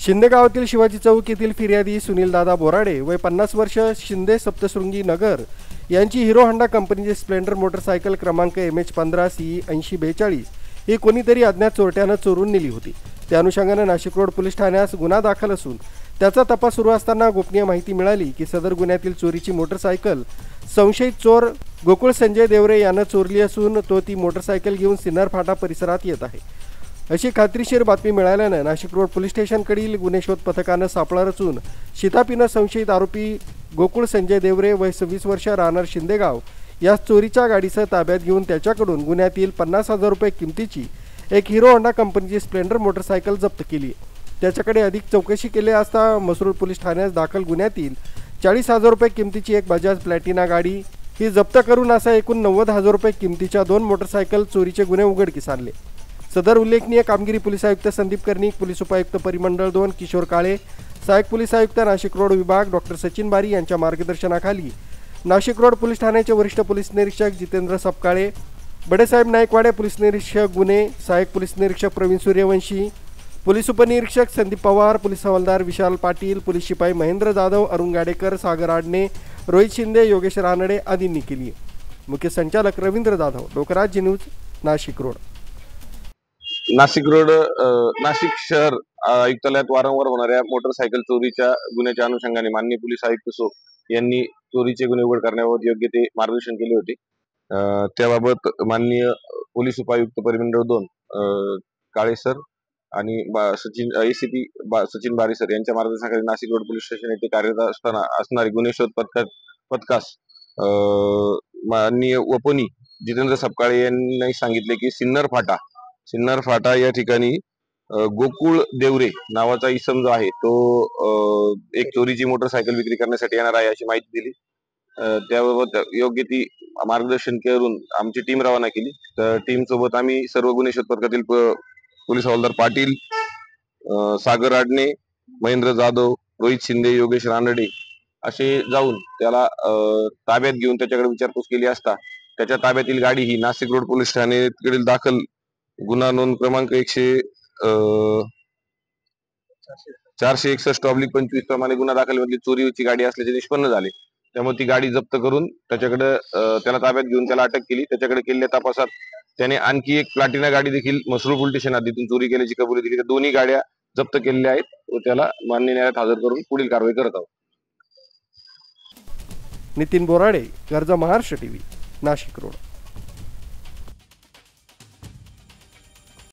शिंदे गावातील शिवाजी चौक येथील फिर्यादी सुनील दादा बोराडे वय 50 वर्ष शिंदे सप्तशृंगी नगर यांची हिरो होंडा कंपनीची स्प्लेंडर मोटरसायकल क्रमांक MH15 CE 8042 ही कोणीतरी अज्ञात चोरट्यानं चोरून नेली होती। त्या अनुषंगाने नाशिक रोड पोलीस ठाण्यात गुन्हा दाखल असून त्याचा तपास सुरू असताना गोपनीय माहिती मिळाली की सदर गुन्ह्यातील चोरीची मोटरसायकल संशयित चोर गोकुळ संजय देवरे यानं चोरली असून तो ती मोटरसायकल घेऊन सिन्नर फाटा परिसरात येत आहे अशी खात्रीशीर बातमी मिळाल्याने नाशिक रोड पोलीस स्टेशनकडील गुन्हे शोध पथकानं सापळा रचून शितापीनं संशयित आरोपी गोकुळ संजय देवरे वय 26 वर्ष राहणार शिंदेगाव या चोरीच्या गाडीसह ताब्यात घेऊन त्याच्याकडून गुन्ह्यातील 50,000 रुपये किमतीची एक हिरो होंडा कंपनीची स्प्लेंडर मोटरसायकल जप्त केली। त्याच्याकडे अधिक चौकशी केली असता मसरूळ पोलीस ठाण्यात दाखल गुन्ह्यातील 40,000 रुपये किमतीची एक बजाज प्लॅटिना गाडी ही जप्त करून असा एकूण 90,000 रुपये किमतीच्या 2 मोटरसायकल चोरीचे गुन्हे उघडकीस आणले। सदर उल्लेखनीय कामगिरी पोलीस आयुक्त संदीप कर्णिक, पोलीस उपायुक्त परिमंडळ 2 किशोर काळे, सहाय्यक पोलीस आयुक्त नाशिक रोड विभाग डॉक्टर सचिन बारी यांच्या मार्गदर्शनाखाली नाशिक रोड पोलीस ठाण्याचे वरिष्ठ पोलीस निरीक्षक जितेंद्र सपकाळे, बडेसाहेब नायकवाडे पोलीस निरीक्षक गुन्हे, सहाय्यक पोलीस निरीक्षक प्रवीण सूर्यवंशी, पोलीस उपनिरीक्षक संदीप पवार, पोलीस हवालदार विशाल पाटील, पोलीस शिपाई महेंद्र जाधव, अरुण गाडेकर, सागर आडणे, रोहित शिंदे, योगेश रानडे आदींनी केली। मुख्य संचालक रवींद्र जाधव, लोकराज्य न्यूज, नाशिक रोड। नाशिक शहर आयुक्तालयात वारंवार होणाऱ्या मोटरसायकल चोरीच्या गुन्ह्याच्या अनुषंगाने माननीय पोलीस आयुक्त सो यांनी चोरीचे गुन्हे उघड करण्याबाबत योग्य ते मार्गदर्शन केले होते। त्याबाबत माननीय पोलीस उपायुक्त परिमंडळ 2 काळे सर आणि सचिन ACP सचिन बारी सर यांच्या मार्गदर्शनाखाली नाशिक रोड पोलीस स्टेशन येथे कार्यरत असताना असणारे गुन्हे शोध पथकास माननीय वपोनी जितेंद्र सपकाळे यांनी सांगितले की सिन्नर फाटा या ठिकाणी गोकुळ देवरे नावाचा इसम जो आहे तो एक चोरीची मोटरसायकल विक्री करण्यासाठी येणार आहे अशी माहिती दिली। त्याबाबत योग्य ती मार्गदर्शन करून आमची टीम रवाना केली। तर टीम सोबत आम्ही सर्व गुन्हे शोध पथकातील पोलीस हवालदार पाटील, सागर आडणे, महेंद्र जाधव, रोहित शिंदे, योगेश रानडे असे जाऊन त्याला ताब्यात घेऊन त्याच्याकडे विचारपूस केली असता त्याच्या ताब्यातील गाडी ही नाशिक रोड पोलीस ठाण्याकडील दाखल गुन्हा नोंद क्रमांक 461/25 प्रमाणे गुन्हा दाखल चोरीची गाडी असल्याचे निष्पन्न झाले। त्यामुळे ती गाडी जप्त करून त्याच्याकडे त्याला ताब्यात घेऊन त्याला अटक केली। त्याच्याकडे केलेल्या तपासात त्याने आणखी एक प्लॅटिना गाडी देखील मसरूळ पोलीस स्टेशन हद्दीतून चोरी केल्याची कबुली दिली। दोन्ही गाड्या जप्त केलेल्या आहेत व त्याला मान्य न्यायालयात हजर करून पुढील कारवाई करत आहोत। नितीन बोराडे, कर्ज महाराष्ट्र TV, नाशिक रोड।